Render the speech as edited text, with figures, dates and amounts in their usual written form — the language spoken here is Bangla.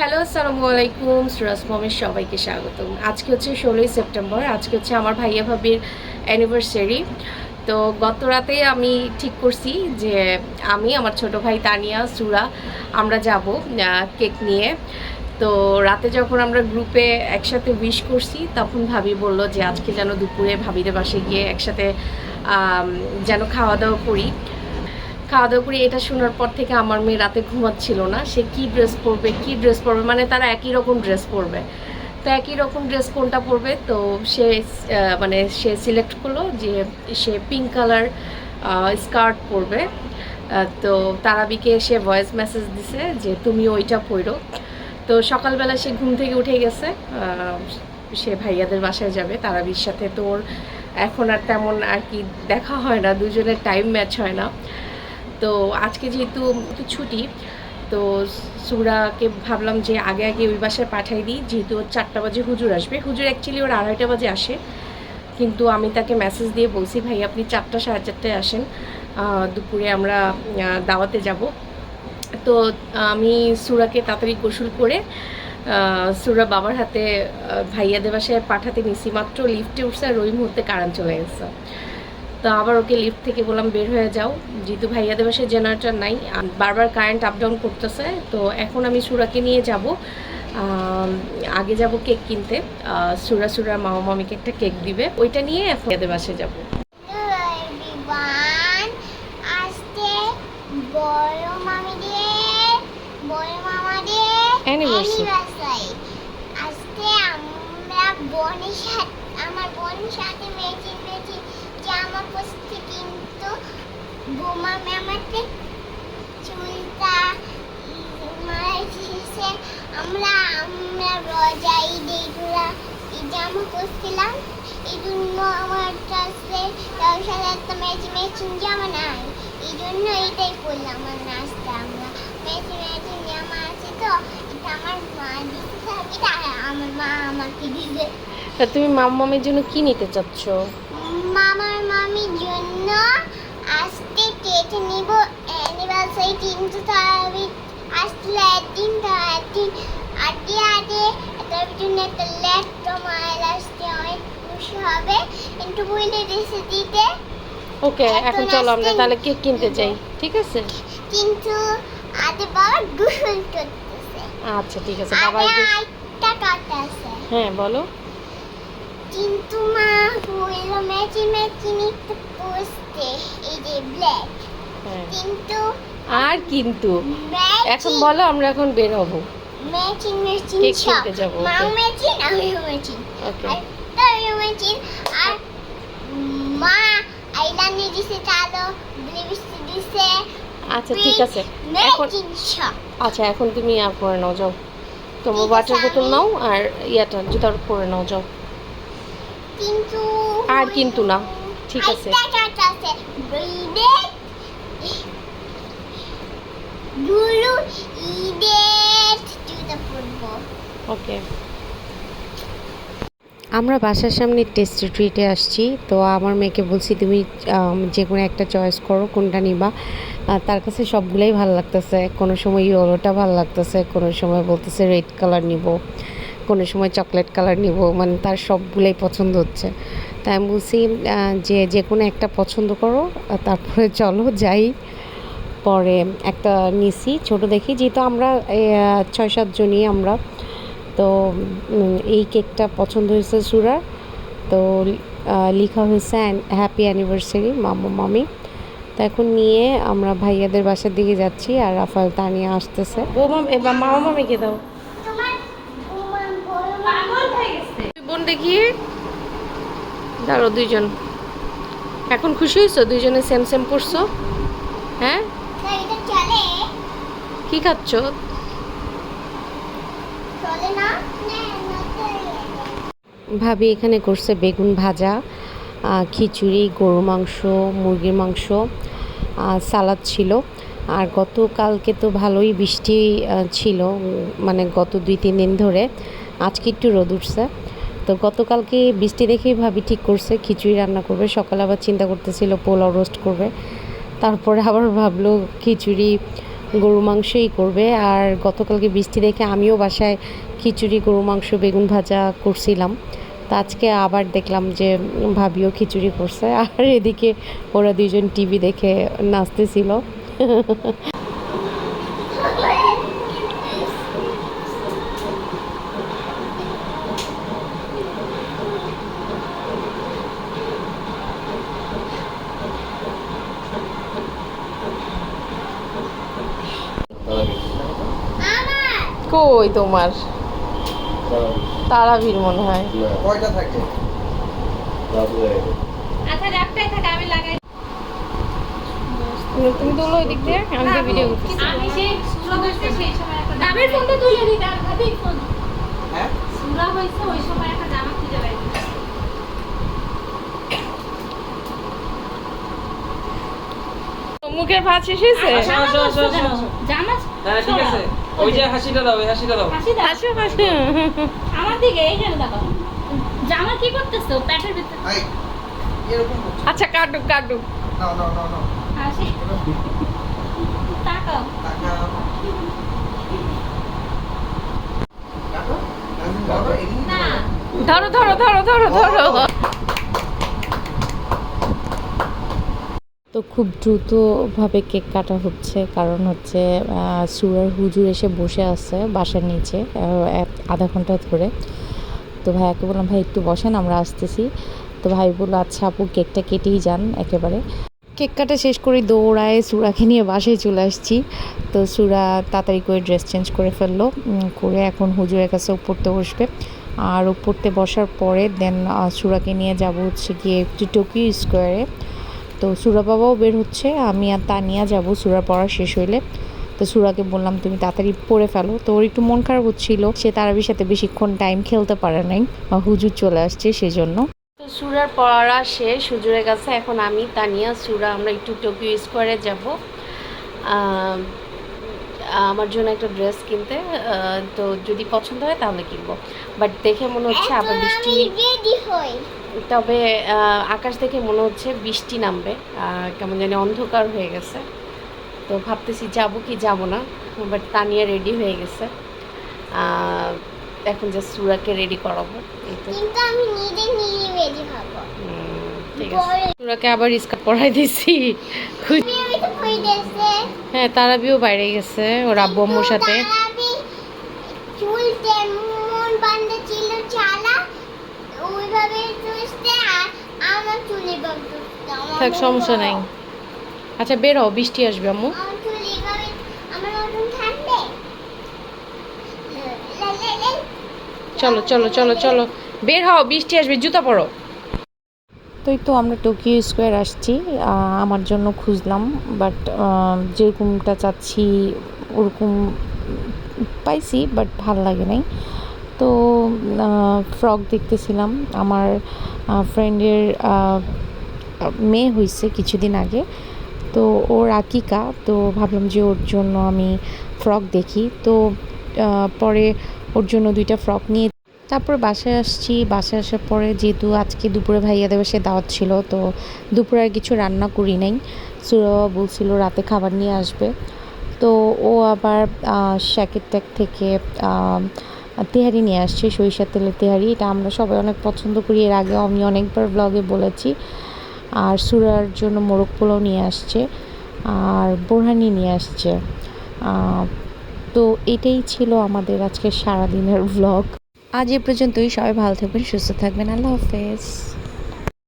হ্যালো, আসসালামু আলাইকুম। সুরাজ মমের সবাইকে স্বাগতম। আজকে হচ্ছে 16ই সেপ্টেম্বর। আজকে হচ্ছে আমার ভাইয়া ভাবির অ্যানিভার্সারি। তো গত রাতেই আমি ঠিক করছি যে আমি, আমার ছোট ভাই তানিয়া, সুরা আমরা যাব কেক নিয়ে। তো রাতে যখন আমরা গ্রুপে একসাথে উইশ করছি তখন ভাবি বলল যে আজকে যেন দুপুরে ভাবিদের বাসায় গিয়ে একসাথে যেন খাওয়া দাওয়া করি। খাওয়া দাওয়া করি। এটা শোনার পর থেকে আমার মেয়ে রাতে ঘুমাচ্ছিল না। সে কী ড্রেস পরবে, মানে তারা একই রকম ড্রেস পরবে। তো একই রকম ড্রেস কোনটা পরবে, তো সে সে সিলেক্ট করলো যে সে পিঙ্ক কালার স্কার্ট পরবে। তো তারাবিকে সে ভয়েস মেসেজ দিছে যে তুমি ওইটা পরো। তো সকালবেলা সে ঘুম থেকে উঠে গেছে, সে ভাইয়াদের বাসায় যাবে তারাবির সাথে। তোর এখন আর তেমন আর কি দেখা হয় না, দুজনের টাইম ম্যাচ হয় না। তো আজকে যেহেতু ছুটি, তো সুরাকে ভাবলাম যে আগে আগে ওই বাসায় পাঠাই দিই, যেহেতু 4টা বাজে হুজুর আসবে। হুজুর অ্যাকচুয়ালি ওর 2:30 বাজে আসে, কিন্তু আমি তাকে মেসেজ দিয়ে বলছি ভাই আপনি 4টা সাড়ে 4টায় আসেন, দুপুরে আমরা দাওয়াতে যাব। তো আমি সুরাকে তাড়াতাড়ি গোসল করে সুরা বাবার হাতে ভাইয়াদের বাসায় পাঠাতে নিছি। মাত্র লিফটে উঠছে আর ওই মুহূর্তে কারেন্ট চলে গেছে। তো আবার ওকে লিফট থেকে বললাম বের হয়ে যাও, যেহেতু ভাইয়াদের বাসায় জেনারেটর নাই, বারবার কারেন্ট আপ ডাউন করতেছে। তো এখন আমি সুরাকে নিয়ে যাব, আগে যাব কেক কিনতে। সুরা মামা মামিকে একটা কেক দিবে, ওইটা নিয়ে এখন ভাইয়াদের বাসায় যাব। আমার বোনের সাথে জামা পরছি, কিন্তু বোমা আমাকে চুলটা মারাইছে। আমরা আমরা রোজা ঈদগুলা এই জামা পরছিলাম, এই জন্য আমার কাছে একটা ম্যাচিং জামা নাই, এই জন্য এটাই পরলাম। আমার নাস্তা আমরা ম্যাচিং জামা আছে, তো এটা আমার মা দিতে, এটা আমার মা আমাকে দিবে। তা তুমি মামামের জন্য কি নিতে চাচ্ছ? মামার মামির জন্য আজকে কেক নিব অ্যানিভার্সারি, কিন্তু তার আসলে একদিন আগে তার জন্য একটা ল্যাপটপ মায়ের আসতে অনেক খুশি হবে, কিন্তু বলে দিয়েছে দিতে। ওকে, এখন চলো আমরা তাহলে কেক কিনতে যাই, ঠিক আছে? কিন্তু আগে বাবা গোসল করতেছে। আচ্ছা ঠিক আছে, বাবা একটা কথা আছে। হ্যাঁ বলো। কিন্তু মা হইলো ম্যাচিং একটু পরতে, এই যে ব্ল্যাক, কিন্তু আর কিন্তু এখন বলো আমরা এখন বের হবো, ম্যাচিং কেক কিনতে যাবো। মা ম্যাচিং আমি ম্যাচিং, ওকে আর তার ম্যাচিং, আর মা আইলাইনার দিছে, কালো লিপস্টিক দিছে। আচ্ছা ঠিক আছে, এখন আচ্ছা এখন তুমি পরে নাও, যাও তোমার ওয়াটার বোতল নাও আর ইয়াটা জুতার পরে নাও, যাও। কিন্তু আর কিন্তু না, ঠিক আছে। ওকে, আমরা বাসার সামনে টেস্টি ট্রিটে আসছি। তো আমার মেয়েকে বলছি তুমি যে কোনো একটা চয়েস করো, কোনটা নিবা। তার কাছে সবগুলোই ভালো লাগতেছে, কোনো সময় ইয়েলোটা ভালো লাগতেছে, কোনো সময় বলতেছে রেড কালার নিব, কোনো সময় চকলেট কালার নিব, মানে তার সবগুলোই পছন্দ হচ্ছে। তাই আমি বলছি যে কোনো একটা পছন্দ করো, তারপরে চলো যাই। পরে একটা নিছি ছোট দেখি, যেহেতু আমরা 6-7 জনই আমরা। তো এই কেকটা পছন্দ হয়েছে সুরার, তো লেখা হয়েছে হ্যাপি অ্যানিভার্সারি মামা মামি। তো এখন নিয়ে আমরা ভাইয়াদের বাসার দিকে যাচ্ছি, আর রাফাল তানিয়া আসতেছে। মামা মামিকে দাও বোন, দেখি দাঁড়ো দুইজন। এখন খুশি হয়েছো? দুইজনে সেম সেম পড়ছো? হ্যাঁ, কি খাচ্ছ? ভাবি এখানে করছে বেগুন ভাজা, খিচুড়ি, গরু মাংস, মুরগির মাংস, সালাদ ছিল। আর গতকালকে তো ভালোই বৃষ্টি ছিল, মানে গত 2-3 দিন ধরে। আজকে একটু রোদ উঠছে। তো গতকালকে বৃষ্টি দেখেই ভাবি ঠিক করছে খিচুড়ি রান্না করবে। সকালে আবার চিন্তা করতেছিল পোলাও রোস্ট করবে, তারপরে আবার ভাবলো খিচুড়ি গরু মাংসই করবে। আর গতকালকে বৃষ্টি দেখে আমিও বাসায় খিচুড়ি, গরু মাংস, বেগুন ভাজা করছিলাম। তো আজকে আবার দেখলাম যে ভাবিও খিচুড়ি করছে, আর এদিকে ওরা দুইজন টিভি দেখে নাচতেছিল। আমার কই তোমার তারাবীর মনে হয়। কয়টা থাকে? আচ্ছা একটাই থাকে, আমি লাগাই। তুমি তোলো ওই দিক দিয়ে, আমি তো ভিডিও করতেছি। আমি সেই সুরা হইছে সেই সময় একটা দামের ফোনটা তুলে দিই, আর ভাবি ফোন হ্যাঁ? সুরা হইছে ওই সময় একটা জামা খুঁজে পাই। মুখের ভাত শেষ হয়েছে? জামা হ্যাঁ ঠিক আছে, ওই যে হাসিটা দাও, ওই হাসিটা দাও। হাসি দাও। হাসো হাসো। আমার দিকে এইখানে দেখো। জামা কি করতেছো প্যাটের ভিতরে? এই, এরকম করছো। আচ্ছা কাটুক কাটুক। নাও, নাও, নাও, নাও। হাসি তাকাও। তাকাও। কাটো। ধরো, এদিকে না ধরো। ধরো ধরো ধরো ধরো ধরো। তো খুব দ্রুতভাবে কেক কাটা হচ্ছে, কারণ হচ্ছে সুরার হুজুর এসে বসে আছে বাসার নিচে আধা ঘন্টা ধরে। তো ভাইয়াকে বললাম ভাই একটু বসেন, আমরা আসতেছি। তো ভাই বললো আচ্ছা আপু কেকটা কেটেই যান একেবারে। কেক কাটা শেষ করে দৌড়ায় সুরাকে নিয়ে বাসায় চলে আসছি। তো সুরা তাড়াতাড়ি করে ড্রেস চেঞ্জ করে ফেললো, করে এখন হুজুরের কাছে পড়তে বসবে। আর পড়তে বসার পরে দেন সুরাকে নিয়ে যাব হচ্ছে গিয়ে একটু টোকিও স্কোয়ারে। তো সুরা বাবাও বের হচ্ছে, আমি আর তানিয়া যাব সুরা পড়া শেষ হইলে। তো সুরাকে বললাম তুমি তাড়াতাড়ি পড়ে ফেলো। তো ওর একটু মন খারাপ হচ্ছিল, সে তারাবির সাথে বেশিক্ষণ টাইম খেলতে পারে নাই, হুজুর চলে আসছে সেজন্য। তো সুরার পড়া শেষ হুজুরের কাছে, এখন আমি তানিয়া সুরা আমরা একটু টোকিও স্কোয়ারে যাব আমার জন্য একটা ড্রেস কিনতে। তো যদি পছন্দ হয় তাহলে কিনবো, বাট দেখে মনে হচ্ছে আবার বৃষ্টি। রেডি হই। তবে আকাশ দেখে মনে হচ্ছে বৃষ্টি নামবে, কেমন জানি অন্ধকার হয়ে গেছে। তো ভাবতেছি যাবো কি যাবো না, বাট তানিয়া রেডি হয়ে গেছে। এখন জাস্ট সুরাকে রেডি করাবো, এই তো। কিন্তু আমি নিজে নিজে রেডি হব। ঠিক আছে, সুরাকে আবার স্কার্ট পরাই দিছি। আমি তো কইতেছে হ্যাঁ তারাবিও বাইরে গেছে ওর আব্বু আম্মুর সাথে। আমি চুল তেমন বান্ধা ছিল চালা ওইভাবে চুষতে, আর আমার চুলে বান্ধা থাক সমস্যা নাই। আচ্ছা বের হও, বৃষ্টি আসবে আম্মু। আমার চুল এইভাবে আমার মতন থাকবে। লে, লে, লে। চলো চলো চলো চলো বের হও, বৃষ্টি আসবে, জুতা পরো। তো এই তো আমরা টোকিও স্কোয়ার আসছি, আমার জন্য খুঁজলাম, বাট যেরকমটা চাচ্ছি ওরকম পাইছি, বাট ভাল লাগে নাই। তো ফ্রক দেখতেছিলাম, আমার ফ্রেন্ডের মেয়ে হয়েছে কিছুদিন আগে, তো ওর আকিকা, তো ভাবলাম যে ওর জন্য আমি ফ্রক দেখি। তো পরে ওর জন্য 2টা ফ্রক নিয়ে তারপর বাসায় আসছি। বাসায় আসার পরে যেহেতু আজকে দুপুরে ভাইয়া দেবসে দাওয়াত ছিল, তো দুপুরে আর কিছু রান্না করি নাই। সুরা বলছিল রাতে খাবার নিয়ে আসবে, তো ও আবার শ্যাকের ট্যাগ থেকে তেহারি নিয়ে আসছে, সরিষার তেলের তেহারি। এটা আমরা সবাই অনেক পছন্দ করি, এর আগে আমি অনেকবার ব্লগে বলেছি। আর সুরার জন্য মোরগ পোলাও নিয়ে আসছে, আর বোরহানি নিয়ে আসছে। তো এটাই ছিল আমাদের আজকে সারাদিনের ব্লগ। আজ এ পর্যন্তই, সবাই ভালো থাকবেন, সুস্থ থাকবেন, আল্লাহ হাফেজ।